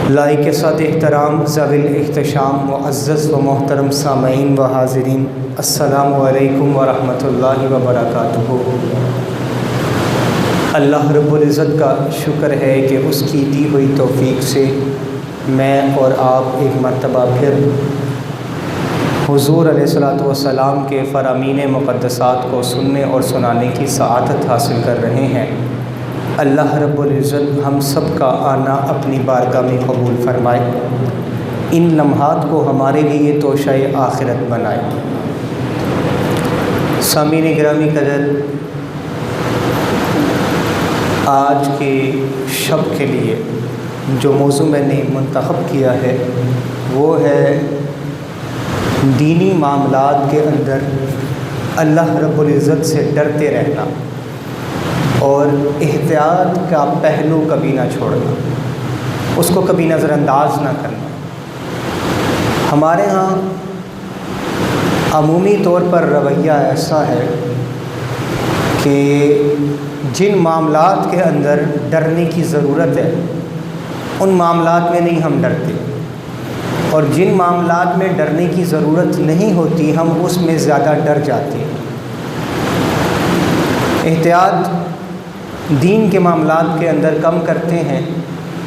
لائق صد احترام ذوی الاحتشام معزز و محترم سامعین و حاضرین، السلام علیکم ورحمۃ اللہ وبرکاتہ۔ اللہ رب العزت کا شکر ہے کہ اس کی دی ہوئی توفیق سے میں اور آپ ایک مرتبہ پھر حضور علیہ الصلوۃ والسلام کے فرامین مقدسات کو سننے اور سنانے کی سعادت حاصل کر رہے ہیں۔ اللہ رب العزت ہم سب کا آنا اپنی بارگاہ میں قبول فرمائے، ان لمحات کو ہمارے لیے توشہ آخرت بنائے۔ سامعین گرامی قدر، آج کے شب کے لیے جو موضوع میں نے منتخب کیا ہے وہ ہے دینی معاملات کے اندر اللہ رب العزت سے ڈرتے رہنا اور احتیاط کا پہلو کبھی نہ چھوڑنا، اس کو کبھی نظر انداز نہ کرنا۔ ہمارے ہاں عمومی طور پر رویہ ایسا ہے کہ جن معاملات کے اندر ڈرنے کی ضرورت ہے ان معاملات میں نہیں ہم ڈرتے، اور جن معاملات میں ڈرنے کی ضرورت نہیں ہوتی ہم اس میں زیادہ ڈر جاتے ہیں۔ احتیاط دین کے معاملات کے اندر کم کرتے ہیں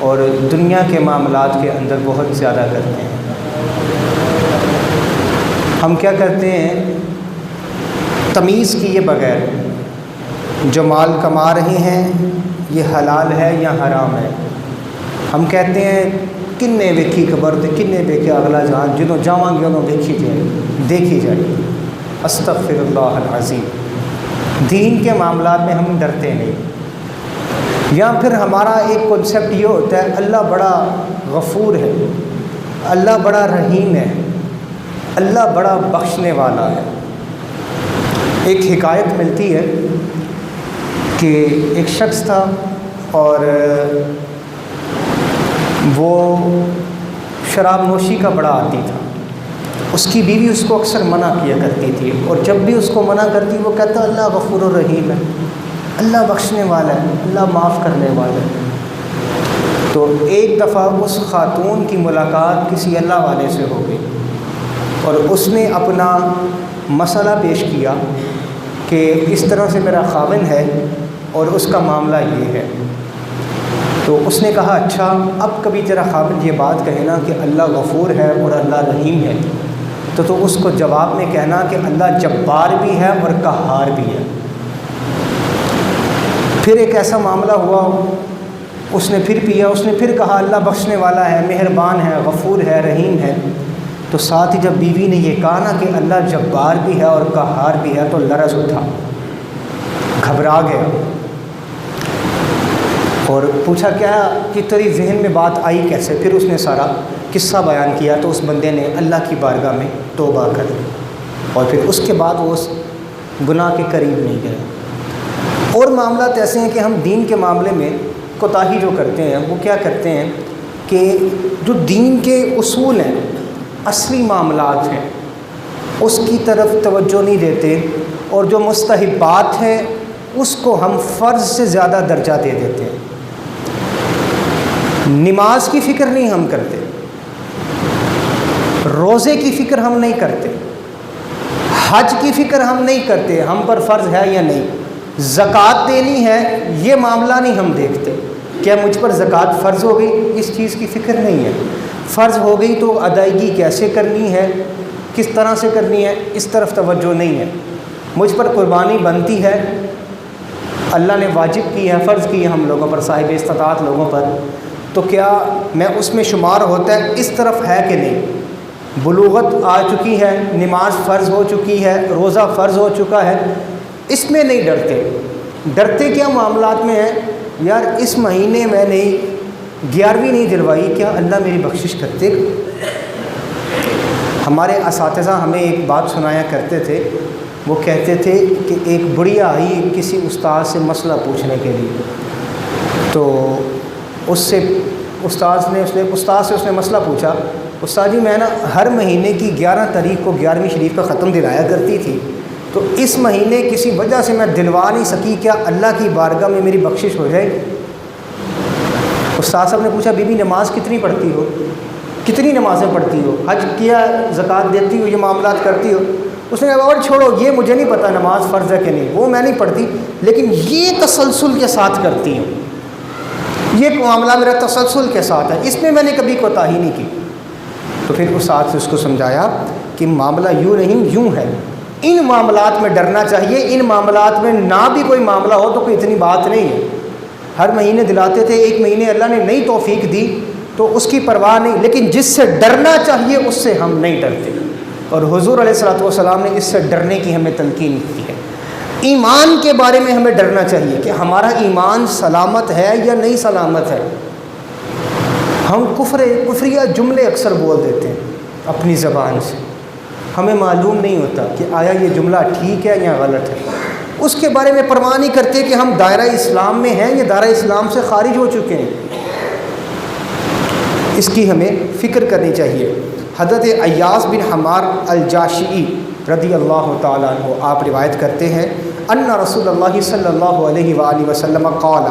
اور دنیا کے معاملات کے اندر بہت زیادہ کرتے ہیں۔ ہم کیا کرتے ہیں، تمیز کیے بغیر جو مال کما رہے ہیں یہ حلال ہے یا حرام ہے، ہم کہتے ہیں کنے ویکھی خبر تے کنے ویکھے اگلا جان، جنوں جاواں گے انہوں دیکھی جائے۔ استغفر اللہ العظیم۔ دین کے معاملات میں ہم ڈرتے نہیں، یا پھر ہمارا ایک کنسیپٹ یہ ہوتا ہے اللہ بڑا غفور ہے، اللہ بڑا رحیم ہے، اللہ بڑا بخشنے والا ہے۔ ایک حکایت ملتی ہے کہ ایک شخص تھا اور وہ شراب نوشی کا بڑا عادی تھا۔ اس کی بیوی اس کو اکثر منع کیا کرتی تھی، اور جب بھی اس کو منع کرتی وہ کہتا اللہ غفور الرحیم ہے، اللہ بخشنے والا ہے، اللہ معاف کرنے والا ہے۔ تو ایک دفعہ اس خاتون کی ملاقات کسی اللہ والے سے ہو گئی اور اس نے اپنا مسئلہ پیش کیا کہ اس طرح سے میرا خاوند ہے اور اس کا معاملہ یہ ہے۔ تو اس نے کہا اچھا اب کبھی تیرا خاوند یہ بات کہے نا کہ اللہ غفور ہے اور اللہ رحیم ہے، تو اس کو جواب میں کہنا کہ اللہ جبار بھی ہے اور قہار بھی ہے۔ پھر ایک ایسا معاملہ ہوا، اس نے پھر پیا، اس نے پھر کہا اللہ بخشنے والا ہے، مہربان ہے، غفور ہے، رحیم ہے۔ تو ساتھ ہی جب بیوی نے یہ کہا نا کہ اللہ جبار بھی ہے اور قہار بھی ہے تو لرز اٹھا، گھبرا گیا اور پوچھا کیا کہ تیری ذہن میں بات آئی کیسے؟ پھر اس نے سارا قصہ بیان کیا تو اس بندے نے اللہ کی بارگاہ میں توبہ کر لی، اور پھر اس کے بعد وہ اس گناہ کے قریب نہیں گئے۔ اور معاملات ایسے ہیں کہ ہم دین کے معاملے میں کوتاہی جو کرتے ہیں وہ کیا کرتے ہیں کہ جو دین کے اصول ہیں، اصلی معاملات ہیں، اس کی طرف توجہ نہیں دیتے، اور جو مستحبات ہیں اس کو ہم فرض سے زیادہ درجہ دے دیتے ہیں۔ نماز کی فکر نہیں ہم کرتے، روزے کی فکر ہم نہیں کرتے، حج کی فکر ہم نہیں کرتے ہم پر فرض ہے یا نہیں، زکوٰۃ دینی ہے یہ معاملہ نہیں ہم دیکھتے، کیا مجھ پر زکوٰۃ فرض ہو گئی، اس چیز کی فکر نہیں ہے۔ فرض ہو گئی تو ادائیگی کیسے کرنی ہے، کس طرح سے کرنی ہے، اس طرف توجہ نہیں ہے۔ مجھ پر قربانی بنتی ہے، اللہ نے واجب کی ہے، فرض کی ہے ہم لوگوں پر، صاحب استطاعت لوگوں پر، تو کیا میں اس میں شمار ہوتا ہے، اس طرف ہے کہ نہیں۔ بلوغت آ چکی ہے، نماز فرض ہو چکی ہے، روزہ فرض ہو چکا ہے، اس میں نہیں ڈرتے۔ ڈرتے کیا معاملات میں ہیں، یار اس مہینے میں نے 11ویں نہیں دلوائی، کیا اللہ میری بخشش کرتے؟ ہمارے اساتذہ ہمیں ایک بات سنایا کرتے تھے، وہ کہتے تھے کہ ایک بڑھیا آئی کسی استاد سے مسئلہ پوچھنے کے لیے، تو استاد سے اس نے مسئلہ پوچھا، استاد جی میں نا ہر مہینے کی 11 تاریخ کو 11ویں شریف کا ختم دلایا کرتی تھی، تو اس مہینے کسی وجہ سے میں دلوا نہیں سکی، کیا اللہ کی بارگاہ میں میری بخشش ہو جائے؟ استاد صاحب نے پوچھا بی بی نماز کتنی پڑھتی ہو، کتنی نمازیں پڑھتی ہو، حج کیا، زکوٰۃ دیتی ہو، یہ معاملات کرتی ہو؟ اس نے کہا اور چھوڑو، یہ مجھے نہیں پتہ نماز فرض ہے کہ نہیں، وہ میں نہیں پڑھتی، لیکن یہ تسلسل کے ساتھ کرتی ہوں، یہ معاملہ میرا تسلسل کے ساتھ ہے، اس میں میں نے کبھی کوتاہی نہیں کی۔ تو پھر استاد سے اس کو سمجھایا کہ معاملہ یوں نہیں یوں ہے، ان معاملات میں ڈرنا چاہیے، ان معاملات میں نہ بھی کوئی معاملہ ہو تو کوئی اتنی بات نہیں ہے۔ ہر مہینے دلاتے تھے، ایک مہینے اللہ نے نئی توفیق دی تو اس کی پرواہ نہیں، لیکن جس سے ڈرنا چاہیے اس سے ہم نہیں ڈرتے، اور حضور علیہ الصلوۃ والسلام نے اس سے ڈرنے کی ہمیں تلقین کی ہے۔ ایمان کے بارے میں ہمیں ڈرنا چاہیے کہ ہمارا ایمان سلامت ہے یا نہیں سلامت ہے۔ ہم کفریہ جملے اکثر بول دیتے ہیں اپنی زبان سے، ہمیں معلوم نہیں ہوتا کہ آیا یہ جملہ ٹھیک ہے یا غلط ہے، اس کے بارے میں پرواہ نہیں کرتے کہ ہم دائرہ اسلام میں ہیں یا دائرہ اسلام سے خارج ہو چکے ہیں۔ اس کی ہمیں فکر کرنی چاہیے۔ حضرت ایاس بن حمار الجاشعی رضی اللہ تعالیٰ عنہ آپ روایت کرتے ہیں ان رسول اللہ صلی اللہ علیہ وآلہ وسلم قال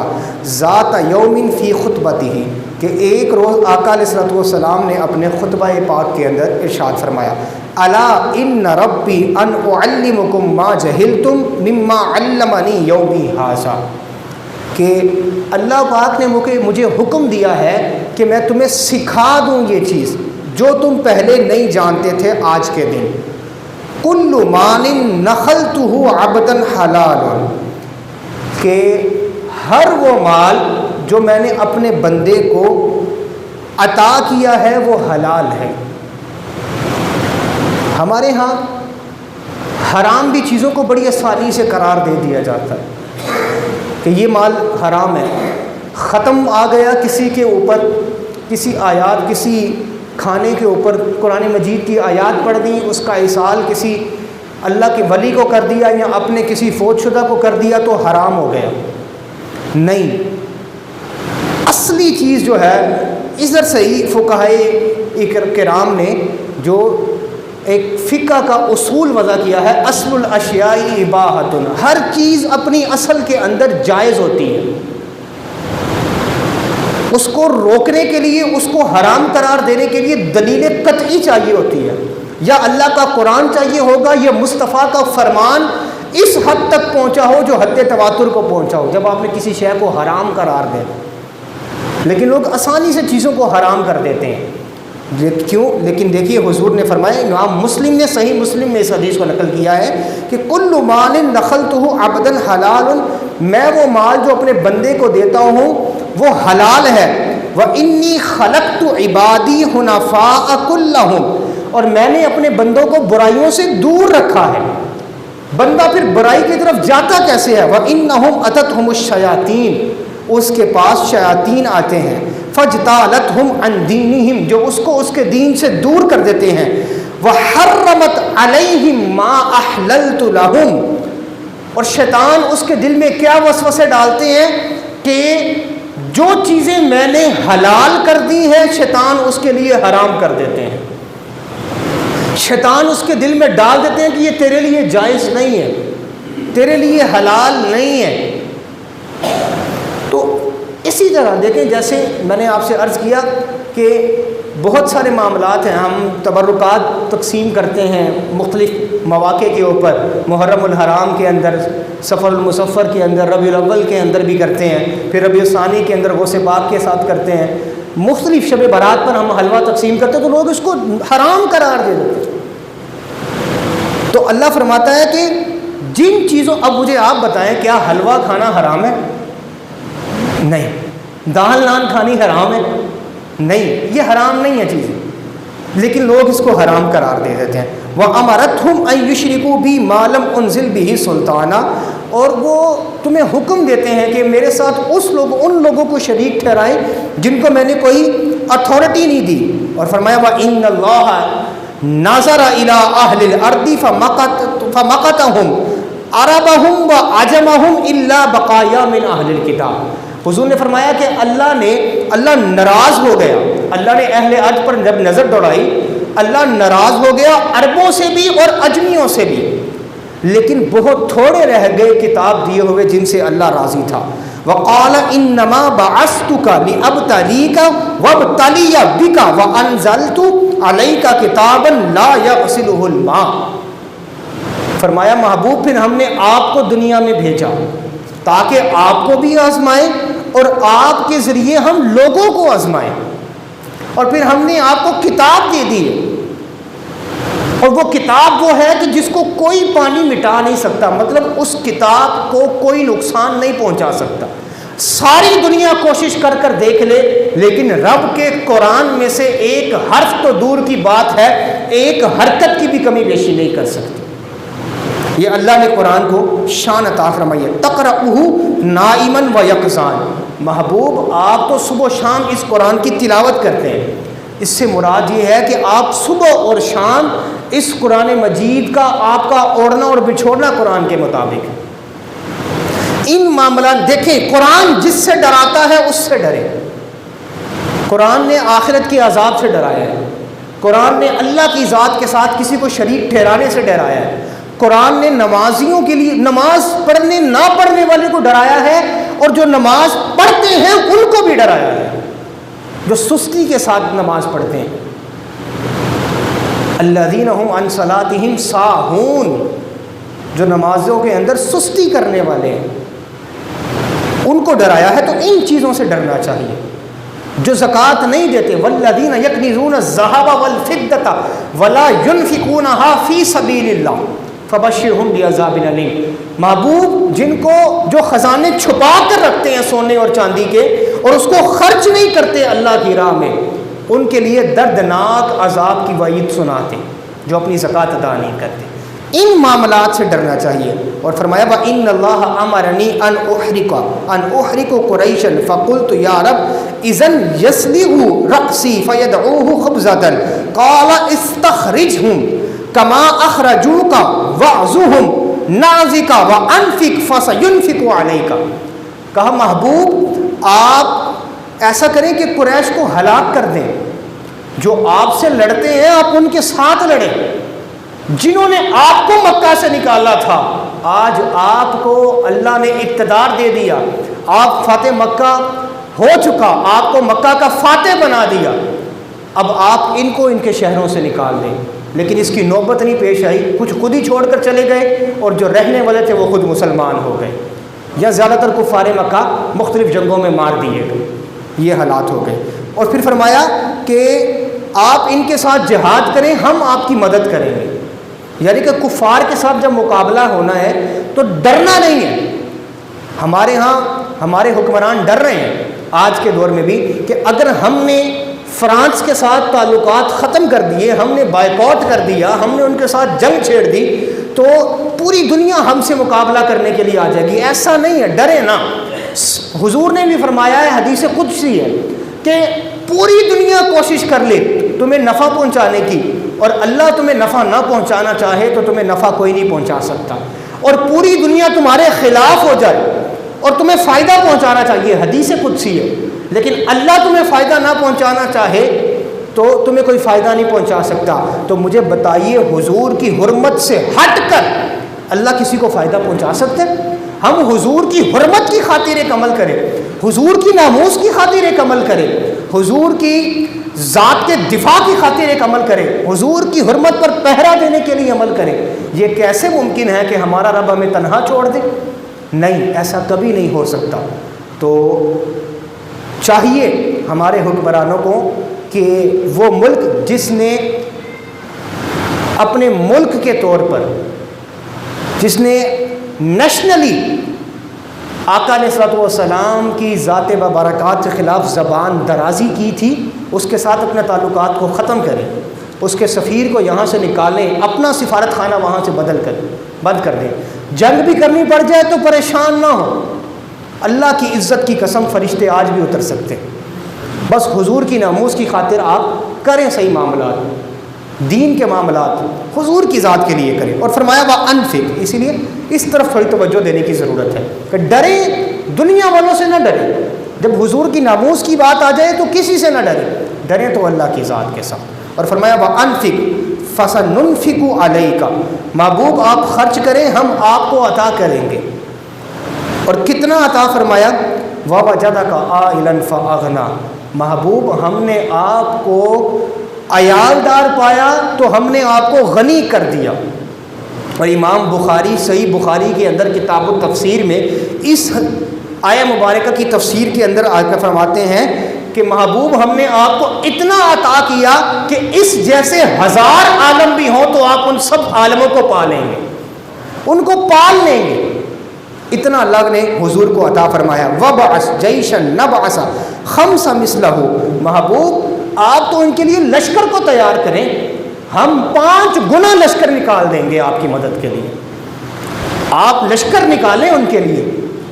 ذات یوم فی خطبتہ، کہ ایک روز آقا علیہ الصلوۃ والسلام نے اپنے خطبہ پاک کے اندر ارشاد فرمایا الا ان ربی ان اعلمکم ما جہلتم مما علمنی یومی ھذا، کہ اللہ پاک نے مجھے حکم دیا ہے کہ میں تمہیں سکھا دوں یہ چیز جو تم پہلے نہیں جانتے تھے آج کے دن۔ کل مال نخلتہ عبدا حلال، کہ ہر وہ مال جو میں نے اپنے بندے کو عطا کیا ہے وہ حلال ہے۔ ہمارے ہاں حرام بھی چیزوں کو بڑی آسانی سے قرار دے دیا جاتا ہے کہ یہ مال حرام ہے، ختم آ گیا کسی کے اوپر، کسی آیات، کسی کھانے کے اوپر قرآن مجید کی آیات پڑھ دی، اس کا ایصال کسی اللہ کے ولی کو کر دیا یا اپنے کسی فوت شدہ کو کر دیا تو حرام ہو گیا۔ نہیں، اصلی چیز جو ہے ادھر سے ہی فقہائے کرام نے جو ایک فقہ کا اصول وضع کیا ہے، اصل الاشیاء اباحۃ، ہر چیز اپنی اصل کے اندر جائز ہوتی ہے، اس کو روکنے کے لیے، اس کو حرام قرار دینے کے لیے دلیل قطعی چاہیے ہوتی ہے، یا اللہ کا قرآن چاہیے ہوگا یا مصطفیٰ کا فرمان اس حد تک پہنچا ہو جو حد تواتر کو پہنچا ہو جب آپ نے کسی شے کو حرام قرار دے۔ لیکن لوگ آسانی سے چیزوں کو حرام کر دیتے ہیں، کیوں؟ لیکن دیکھیے حضور نے فرمایا، امام مسلم نے صحیح مسلم میں اس حدیث کو نقل کیا ہے کہ کل مال نخلتہ عبدا حلال، میں وہ مال جو اپنے بندے کو دیتا ہوں وہ حلال ہے۔ وَإِنِّي خَلَقْتُ عِبَادِي حُنَفَاءَ كُلَّهُمْ، اور میں نے اپنے بندوں کو برائیوں سے دور رکھا ہے۔ بندہ پھر برائی کی طرف جاتا کیسے ہے؟ وَإِنَّهُمْ أَتَتْهُمُ الشَّيَاطِينُ، اس کے پاس شیاطین آتے ہیں، فَاجْتَالَتْهُمْ عَنْ دِينِهِمْ، جو اس کو اس کے دین سے دور کر دیتے ہیں، وَحَرَّمَتْ عَلَيْهِمْ مَا أَحْلَلْتُ لَهُمْ، اور شیطان اس کے دل میں کیا وسوسے ڈالتے ہیں کہ جو چیزیں میں نے حلال کر دی ہیں شیطان اس کے لیے حرام کر دیتے ہیں، شیطان اس کے دل میں ڈال دیتے ہیں کہ یہ تیرے لیے جائز نہیں ہے، تیرے لیے حلال نہیں ہے۔ تو اسی طرح دیکھیں، جیسے میں نے آپ سے عرض کیا کہ بہت سارے معاملات ہیں، ہم تبرکات تقسیم کرتے ہیں مختلف مواقع کے اوپر، محرم الحرام کے اندر، سفر المصفر کے اندر، ربیع الاول کے اندر بھی کرتے ہیں، پھر ربیع الثانی کے اندر غوث پاک کے ساتھ کرتے ہیں، مختلف شب برات پر ہم حلوہ تقسیم کرتے ہیں تو لوگ اس کو حرام قرار دے دیتے ہیں۔ تو اللہ فرماتا ہے کہ جن چیزوں، اب مجھے آپ بتائیں کیا حلوہ کھانا حرام ہے؟ نہیں۔ دال نان کھانی حرام ہے؟ نہیں، یہ حرام نہیں ہے چیزیں، لیکن لوگ اس کو حرام قرار دے دیتے ہیں۔ وَأَمَرَتْهُمْ أَن يُشْرِكُوا بِي مَا لَمْ أُنزِلْ بِهِ سُلْطَانًا، اور وہ تمہیں حکم دیتے ہیں کہ میرے ساتھ ان لوگوں کو شریک ٹھہرائیں جن کو میں نے کوئی اتھارٹی نہیں دی، اور فرمایا وَإِنَّ اللَّهَ نَظَرَ إِلَىٰ أَهْلِ الْأَرْضِ فَمَقَتَهُمْ عَرَبَهُمْ وَعَجَمَهُمْ إِلَّا بَقَايَا مِنْ أَهْلِ الْكِتَابِ۔ حضور نے فرمایا کہ اللہ ناراض ہو گیا، اللہ نے اہل ارض پر جب نظر دوڑائی اللہ ناراض ہو گیا، عربوں سے بھی اور اجمیوں سے بھی، لیکن بہت تھوڑے رہ گئے کتاب دیے ہوئے جن سے اللہ راضی تھا۔ وقال انما بعثتک لابتلیک وابتلی بک وانزلت علیک کتابا لا یغسلہ الماء. فرمایا محبوب پھر ہم نے آپ کو دنیا میں بھیجا تاکہ آپ کو بھی آزمائیں اور آپ کے ذریعے ہم لوگوں کو آزمائیں, اور پھر ہم نے آپ کو کتاب دے دی ہے, اور وہ کتاب وہ ہے کہ جس کو کوئی پانی مٹا نہیں سکتا, مطلب اس کتاب کو کوئی نقصان نہیں پہنچا سکتا. ساری دنیا کوشش کر کر دیکھ لے لیکن رب کے قرآن میں سے ایک حرف تو دور کی بات ہے, ایک حرکت کی بھی کمی بیشی نہیں کر سکتی. یہ اللہ نے قرآن کو شان عطا فرمائی ہے. تقرأہ نائما و یقظان. محبوب آپ تو صبح و شام اس قرآن کی تلاوت کرتے ہیں. اس سے مراد یہ ہے کہ آپ صبح اور شام اس قرآن مجید کا آپ کا اوڑھنا اور بچھوڑنا قرآن کے مطابق. ان معاملات دیکھیں, قرآن جس سے ڈراتا ہے اس سے ڈرے. قرآن نے آخرت کے عذاب سے ڈرایا ہے, قرآن نے اللہ کی ذات کے ساتھ کسی کو شریک ٹھہرانے سے ڈرایا ہے, قرآن نے نمازیوں کے لیے نماز پڑھنے نہ پڑھنے والے کو ڈرایا ہے, اور جو نماز پڑھتے ہیں ان کو بھی ڈرایا ہے جو سستی کے ساتھ نماز پڑھتے ہیں. الذین هم عن صلاتهم ساہون, جو نمازوں کے اندر سستی کرنے والے ہیں ان کو ڈرایا ہے. تو ان چیزوں سے ڈرنا چاہیے. جو زکوٰۃ نہیں دیتے, والذین یکنزون الذھب والفضة ولا ينفقونها فی سبیل اللہ فبشرہم بعذاب علیم. محبوب جن کو جو خزانے چھپا کر رکھتے ہیں سونے اور چاندی کے اور اس کو خرچ نہیں کرتے اللہ کی راہ میں, ان کے لیے دردناک عذاب کی وعید سناتے جو اپنی زکوٰۃ ادا نہیں کرتے. ان معاملات سے ڈرنا چاہیے. اور فرمایا وَإِنَّ اللَّهَ أَمَرَنِي أَنْ أُحْرِقَ قُرَيْشًا فَقُلْتُ يَا رَبِّ إِذًا يَسْلِغُ رَأْسِي فَيَدْعُوهُ خُبْزَةً قَالَ اسْتَخْرِجْهُمْ كَمَا أَخْرَجُوكَ وَاعْزُهُمْ نَعْزِكَ وَأَنْفِقْ فَسَيُنْفِقُ عَلَيْكَ. کہا محبوب آپ ایسا کریں کہ قریش کو ہلاک کر دیں. جو آپ سے لڑتے ہیں آپ ان کے ساتھ لڑیں. جنہوں نے آپ کو مکہ سے نکالا تھا, آج آپ کو اللہ نے اقتدار دے دیا, آپ فاتح مکہ ہو چکا, آپ کو مکہ کا فاتح بنا دیا. اب آپ ان کو ان کے شہروں سے نکال دیں. لیکن اس کی نوبت نہیں پیش آئی, کچھ خود ہی چھوڑ کر چلے گئے اور جو رہنے والے تھے وہ خود مسلمان ہو گئے, یا زیادہ تر کفار مکہ مختلف جنگوں میں مار دیے گئے. یہ حالات ہو گئے. اور پھر فرمایا کہ آپ ان کے ساتھ جہاد کریں, ہم آپ کی مدد کریں گے. یعنی کہ کفار کے ساتھ جب مقابلہ ہونا ہے تو ڈرنا نہیں ہے. ہمارے ہاں ہمارے حکمران ڈر رہے ہیں آج کے دور میں بھی کہ اگر ہم نے فرانس کے ساتھ تعلقات ختم کر دیے, ہم نے بائیکاٹ کر دیا, ہم نے ان کے ساتھ جنگ چھیڑ دی تو پوری دنیا ہم سے مقابلہ کرنے کے لیے آ جائے گی. ایسا نہیں ہے, ڈرے نا. حضور نے بھی فرمایا ہے, حدیث قدسی ہے کہ پوری دنیا کوشش کر لے تمہیں نفع پہنچانے کی, اور اللہ تمہیں نفع نہ پہنچانا چاہے تو تمہیں نفع کوئی نہیں پہنچا سکتا. اور پوری دنیا تمہارے خلاف ہو جائے اور تمہیں فائدہ پہنچانا چاہیے, حدیث قدسی ہے, لیکن اللہ تمہیں فائدہ نہ پہنچانا چاہے تو تمہیں کوئی فائدہ نہیں پہنچا سکتا. تو مجھے بتائیے حضور کی حرمت سے ہٹ کر اللہ کسی کو فائدہ پہنچا سکتے ہیں؟ ہم حضور کی حرمت کی خاطر ایک عمل کریں, حضور کی ناموس کی خاطر ایک عمل کریں, حضور کی ذات کے دفاع کی خاطر ایک عمل کریں, حضور کی حرمت پر پہرا دینے کے لیے عمل کریں. یہ کیسے ممکن ہے کہ ہمارا رب ہمیں تنہا چھوڑ دے؟ نہیں, ایسا کبھی نہیں ہو سکتا. تو چاہیے ہمارے حکمرانوں کو کہ وہ ملک جس نے اپنے ملک کے طور پر, جس نے نیشنلی آقا علیہ الصلوۃ والسلام کی ذات ببرکات کے خلاف زبان درازی کی تھی, اس کے ساتھ اپنے تعلقات کو ختم کریں, اس کے سفیر کو یہاں سے نکالیں, اپنا سفارت خانہ وہاں سے بند کر دیں. جنگ بھی کرنی پڑ جائے تو پریشان نہ ہو. اللہ کی عزت کی قسم فرشتے آج بھی اتر سکتے ہیں. بس حضور کی ناموس کی خاطر آپ کریں صحیح معاملات, دین کے معاملات حضور کی ذات کے لیے کریں. اور فرمایا وَأَنفِقْ, اسی لیے اس طرف تھوڑی توجہ دینے کی ضرورت ہے کہ ڈریں, دنیا والوں سے نہ ڈریں. جب حضور کی ناموس کی بات آ جائے تو کسی سے نہ ڈریں, ڈریں تو اللہ کی ذات کے ساتھ. اور فرمایا وَأَنفِقْ فَسَنُنْفِقُ عَلَيْكَ, محبوب آپ خرچ کریں, ہم آپ کو عطا کریں گے. اور کتنا عطا فرمایا وَوَجَدَكَ عَائِلًا فَأَغْنَى، محبوب ہم نے آپ کو عیالدار پایا تو ہم نے آپ کو غنی کر دیا۔ اور امام بخاری صحیح بخاری کے اندر کتاب التفسیر میں اس آیہ مبارکہ کی تفسیر کے اندر آ کر فرماتے ہیں کہ محبوب ہم نے آپ کو اتنا عطا کیا کہ اس جیسے 1000 عالم بھی ہوں تو آپ ان سب عالموں کو پالیں گے، ان کو پال لیں گے، اتنا اللہ نے حضور کو عطا فرمایا۔ وَبَعَثْ جَيْشًا نَبْعَثَ خَمْسَ مِثْلَهُ، محبوب آپ تو ان کے لیے لشکر کو تیار کریں، ہم 5 گنا لشکر نکال دیں گے آپ کی مدد کے لیے، آپ لشکر نکالیں ان کے لیے،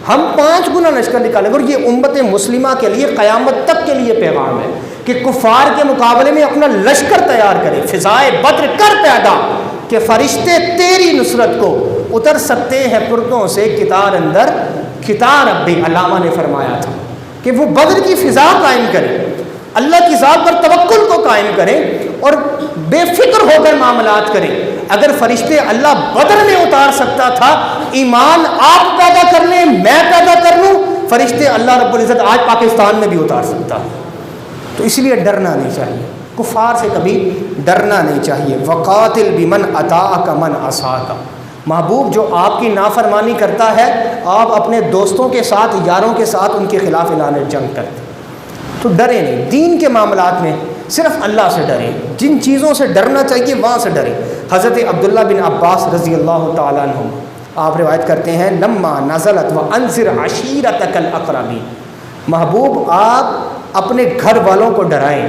ہم 5 گنا لشکر نکالیں گے۔ اور یہ امت مسلمہ کے لیے قیامت تک کے لیے پیغام ہے کہ کفار کے مقابلے میں اپنا لشکر تیار کریں، فضائے بدر کر پیدا کہ فرشتے تیری نصرت کو اتر سکتے ہیں پردوں سے کتار اندر کتار ربی، علامہ نے فرمایا تھا کہ وہ بدر کی فضا قائم کریں، اللہ کی ذات پر توکل کو قائم کریں اور بے فکر ہو کر معاملات کریں۔ اگر فرشتے اللہ بدر میں اتار سکتا تھا، ایمان آپ پیدا کر لیں، میں پیدا کر لوں، فرشتے اللہ رب العزت آج پاکستان میں بھی اتار سکتا ہے۔ تو اس لیے ڈرنا نہیں چاہیے، کفار سے کبھی ڈرنا نہیں چاہیے۔ وقاتل بمن اطاعک من عصاک، محبوب جو آپ کی نافرمانی کرتا ہے آپ اپنے دوستوں کے ساتھ یاروں کے ساتھ ان کے خلاف اعلان جنگ کرتے، تو ڈریں نہیں، دین کے معاملات میں صرف اللہ سے ڈریں، جن چیزوں سے ڈرنا چاہیے وہاں سے ڈریں۔ حضرت عبداللہ بن عباس رضی اللہ تعالیٰ عنہ آپ روایت کرتے ہیں لما نزلت وانذر عشیرتک الاقربین، محبوب آپ اپنے گھر والوں کو ڈرائیں۔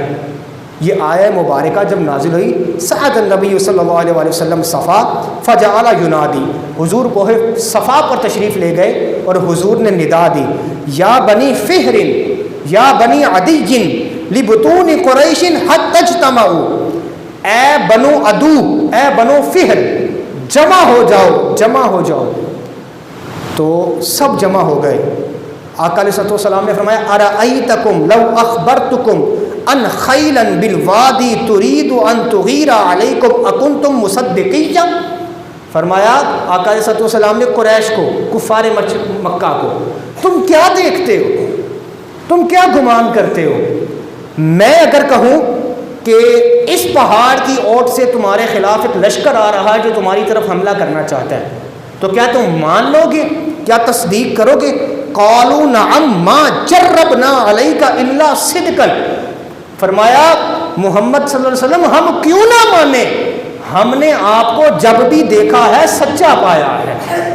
یہ آیہ مبارکہ جب نازل ہوئی صعد النبی صلی اللہ علیہ وآلہ وسلم صفا فجعل ینادی، حضور کوہ صفا پر تشریف لے گئے اور حضور نے ندا دی یا بنی فہر یا بنی عدی لبطون قریش حتی اجتمعوا، اے بنو عدو، اے بنو فہر جمع ہو جاؤ، جمع ہو جاؤ۔ تو سب جمع ہو گئے۔ آقا علیہ السلام نے فرمایا ارأیتکم لو اخبرتکم ان خیلا بالوادی ترید ان تغیر علیکم اکنتم مصدقین، فرمایا آقا علیہ السلام نے قریش کو، کفار مکہ کو، تم کیا دیکھتے ہو، تم کیا گمان کرتے ہو، میں اگر کہوں کہ اس پہاڑ کی اوٹ سے تمہارے خلاف ایک لشکر آ رہا ہے جو تمہاری طرف حملہ کرنا چاہتا ہے، تو کیا تم مان لو گے، کیا تصدیق کرو گے؟ قالوا نعم ما جربنا علیک الا صدقا، فرمایا محمد صلی اللہ علیہ وسلم ہم کیوں نہ مانیں، ہم نے آپ کو جب بھی دیکھا ہے سچا پایا ہے،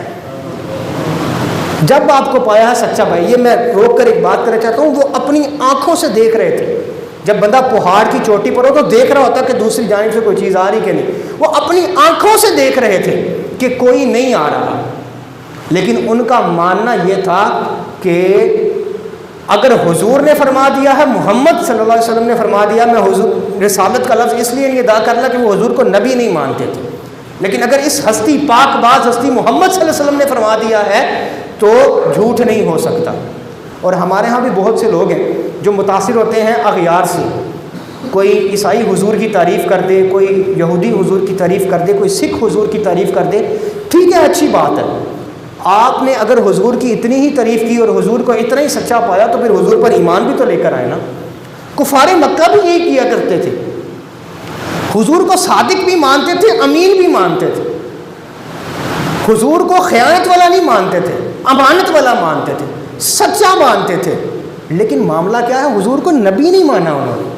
جب آپ کو پایا ہے سچا پایا۔ یہ میں روک کر ایک بات کرنا چاہتا ہوں، وہ اپنی آنکھوں سے دیکھ رہے تھے، جب بندہ پہاڑ کی چوٹی پر ہو تو دیکھ رہا ہوتا کہ دوسری جانب سے کوئی چیز آ رہی کہ نہیں، وہ اپنی آنکھوں سے دیکھ رہے تھے کہ کوئی نہیں آ رہا، لیکن ان کا ماننا یہ تھا کہ اگر حضور نے فرما دیا ہے، محمد صلی اللہ علیہ وسلم نے فرما دیا، میں حضور رسالت کا لفظ اس لیے نہیں ادا کر رہا کہ وہ حضور کو نبی نہیں مانتے تھے، لیکن اگر اس ہستی پاک باز ہستی محمد صلی اللہ علیہ وسلم نے فرما دیا ہے تو جھوٹ نہیں ہو سکتا۔ اور ہمارے ہاں بھی بہت سے لوگ ہیں جو متاثر ہوتے ہیں اغیار سے، کوئی عیسائی حضور کی تعریف کر دے، کوئی یہودی حضور کی تعریف کر دے، کوئی سکھ حضور کی تعریف کر دے، ٹھیک ہے اچھی بات ہے، آپ نے اگر حضور کی اتنی ہی تعریف کی اور حضور کو اتنا ہی سچا پایا تو پھر حضور پر ایمان بھی تو لے کر آئے نا۔ کفار مکہ بھی یہی کیا کرتے تھے، حضور کو صادق بھی مانتے تھے، امین بھی مانتے تھے، حضور کو خیانت والا نہیں مانتے تھے، امانت والا مانتے تھے، سچا مانتے تھے، لیکن معاملہ کیا ہے، حضور کو نبی نہیں مانا انہوں نے۔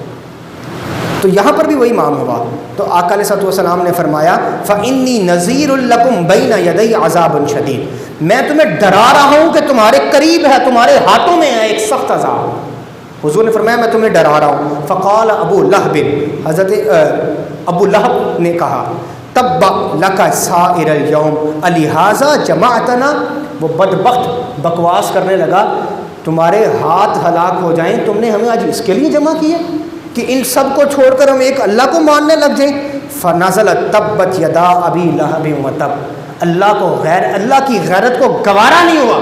تو یہاں پر بھی وہی معاملہ ہوا۔ تو آقا علیہ السلام نے فرمایا فَإِنِّي نَذِيرٌ لَكُمْ بَيْنَ يَدَيْ عَذَابٌ شَدِيدٌ، میں تمہیں ڈرا رہا ہوں کہ تمہارے قریب ہے، تمہارے ہاتھوں میں ہے ایک سخت عذاب۔ حضور نے فرمایا میں تمہیں ڈرا رہا ہوں۔ فقال ابو لہب، حضرت ابو لہب نے کہا تبا لک سائر اليوم الہذا جمعتنا، وہ بدبخت بکواس کرنے لگا تمہارے ہاتھ ہلاک ہو جائیں، تم نے ہمیں آج اس کے لیے جمع کیا کہ ان سب کو چھوڑ کر ہم ایک اللہ کو ماننے لگ جائیں۔ فنزلت تبت یدا ابی لہب وتب، اللہ کی غیرت کو گوارا نہیں ہوا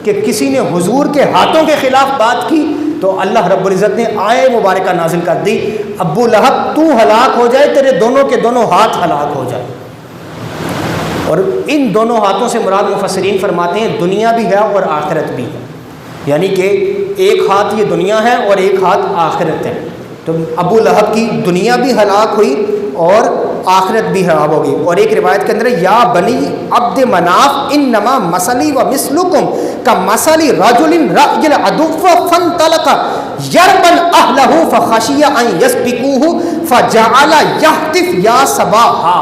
کہ کسی نے حضور کے ہاتھوں کے خلاف بات کی، تو اللہ رب العزت نے آیہ مبارکہ نازل کر دی ابو لہب تو ہلاک ہو جائے، تیرے دونوں کے دونوں ہاتھ ہلاک ہو جائے۔ اور ان دونوں ہاتھوں سے مراد مفسرین فرماتے ہیں دنیا بھی ہے اور آخرت بھی ہے، یعنی کہ ایک ہاتھ یہ دنیا ہے اور ایک ہاتھ آخرت ہے. تو ابو لہب کی دنیا بھی ہلاک ہوئی اور آخرت بھی خراب ہوگی. اور ایک روایت کے اندر یا بنی عبد مناف انما مثلی و مثلکم کمثل رجل رأی العدو فانطلق یربن اہلہ فخشی ان یسبقوہ فجعل یہتف یا صباحہ.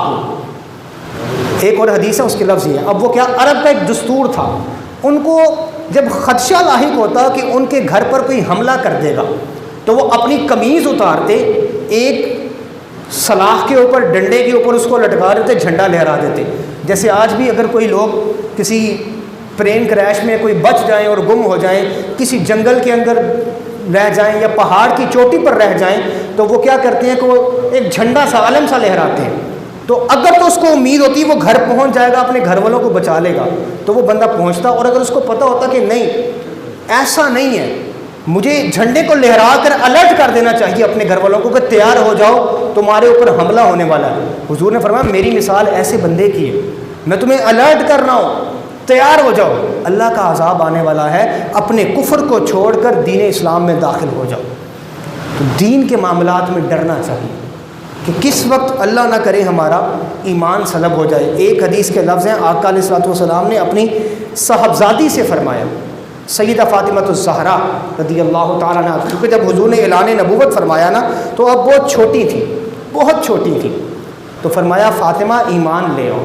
ایک اور حدیث ہے اس کے لفظ یہ ہے. اب وہ کیا، عرب کا ایک دستور تھا، ان کو جب خدشہ لاحق ہوتا کہ ان کے گھر پر کوئی حملہ کر دے گا تو وہ اپنی قمیض اتارتے، ایک سلاخ کے اوپر ڈنڈے کے اوپر اس کو لٹکا دیتے، جھنڈا لہرا دیتے. جیسے آج بھی اگر کوئی لوگ کسی پلین کریش میں کوئی بچ جائیں اور گم ہو جائیں، کسی جنگل کے اندر رہ جائیں یا پہاڑ کی چوٹی پر رہ جائیں، تو وہ کیا کرتے ہیں کہ وہ ایک جھنڈا سا، علم سا لہراتے ہیں. تو اگر تو اس کو امید ہوتی وہ گھر پہنچ جائے گا، اپنے گھر والوں کو بچا لے گا، تو وہ بندہ پہنچتا. اور اگر اس کو پتہ ہوتا کہ نہیں، ایسا نہیں ہے، مجھے جھنڈے کو لہرا کر الرٹ کر دینا چاہیے اپنے گھر والوں کو کہ تیار ہو جاؤ، تمہارے اوپر حملہ ہونے والا ہے. حضور نے فرمایا میری مثال ایسے بندے کی ہے، میں تمہیں الرٹ کر رہا ہوں، تیار ہو جاؤ، اللہ کا عذاب آنے والا ہے، اپنے کفر کو چھوڑ کر دین اسلام میں داخل ہو جاؤ. تو دین کے معاملات میں ڈرنا چاہیے کہ کس وقت اللہ نہ کرے ہمارا ایمان سلب ہو جائے. ایک حدیث کے لفظ ہیں، آقا علیہ الصلوۃ والسلام نے اپنی صاحبزادی سے فرمایا، سیدہ فاطمہ الزہرا رضی اللہ تعالیٰ عنہا، کیونکہ جب حضور نے اعلان نبوت فرمایا نا تو اب بہت چھوٹی تھی، بہت چھوٹی تھی. تو فرمایا فاطمہ ایمان لے آؤ،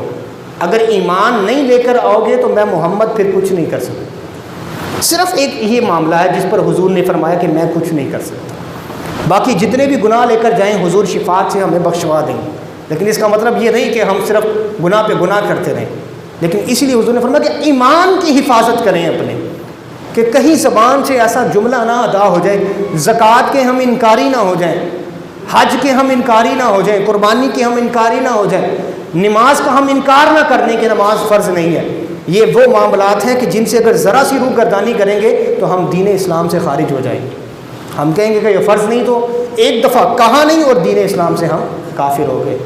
اگر ایمان نہیں لے کر آؤ گے تو میں محمد پھر کچھ نہیں کر سکتا. صرف ایک یہ معاملہ ہے جس پر حضور نے فرمایا کہ میں کچھ نہیں کر سکتا، باقی جتنے بھی گناہ لے کر جائیں حضور شفاعت سے ہمیں بخشوا دیں. لیکن اس کا مطلب یہ نہیں کہ ہم صرف گناہ پہ گناہ کرتے رہیں، لیکن اسی لیے حضور نے فرمایا کہ ایمان کی حفاظت کریں اپنے، کہ کہیں زبان سے ایسا جملہ نہ ادا ہو جائے، زکوٰۃ کے ہم انکاری نہ ہو جائیں، حج کے ہم انکاری نہ ہو جائیں، قربانی کے ہم انکاری نہ ہو جائیں، نماز کا ہم انکار نہ کرنے کہ نماز فرض نہیں ہے. یہ وہ معاملات ہیں کہ جن سے اگر ذرا سی روگردانی کریں گے تو ہم دین اسلام سے خارج ہو جائیں گے. ہم کہیں گے کہ یہ فرض نہیں، تو ایک دفعہ کہا نہیں اور دین اسلام سے ہم کافر ہو گئے.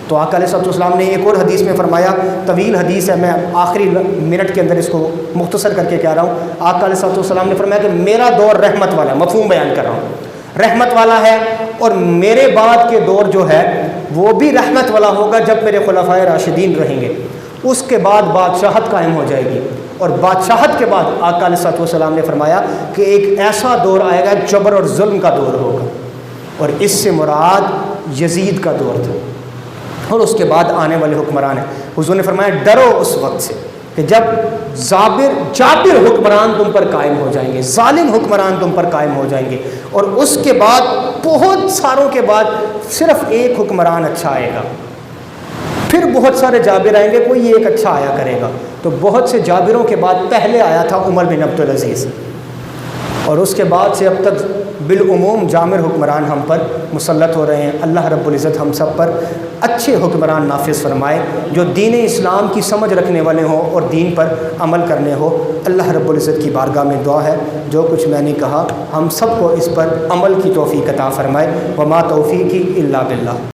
تو آقا علیہ السلام نے ایک اور حدیث میں فرمایا، طویل حدیث ہے، میں آخری منٹ کے اندر اس کو مختصر کر کے کہہ رہا ہوں. آقا علیہ السلام نے فرمایا کہ میرا دور رحمت والا ہے، مفہوم بیان کر رہا ہوں، رحمت والا ہے، اور میرے بعد کے دور جو ہے وہ بھی رحمت والا ہوگا جب میرے خلفائے راشدین رہیں گے. اس کے بعد بادشاہت قائم ہو جائے گی، اور بادشاہت کے بعد آقا علیہ السلام نے فرمایا کہ ایک ایسا دور آئے گا جبر اور ظلم کا دور ہوگا، اور اس سے مراد یزید کا دور تھا. اور اس کے بعد آنے والے حکمران ہیں. حضور نے فرمایا ڈرو اس وقت سے کہ جب جابر حکمران تم پر قائم ہو جائیں گے، ظالم حکمران تم پر قائم ہو جائیں گے، اور اس کے بعد بہت ساروں کے بعد صرف ایک حکمران اچھا آئے گا، پھر بہت سارے جابر آئیں گے، کوئی ایک اچھا آیا کرے گا. تو بہت سے جابروں کے بعد پہلے آیا تھا عمر بن عبد العزیز، اور اس کے بعد سے اب تک بالعموم جامر حکمران ہم پر مسلط ہو رہے ہیں. اللہ رب العزت ہم سب پر اچھے حکمران نافذ فرمائے جو دین اسلام کی سمجھ رکھنے والے ہوں اور دین پر عمل کرنے ہو. اللہ رب العزت کی بارگاہ میں دعا ہے جو کچھ میں نے کہا ہم سب کو اس پر عمل کی توفیق عطا فرمائے. وما توفیقی الا باللہ.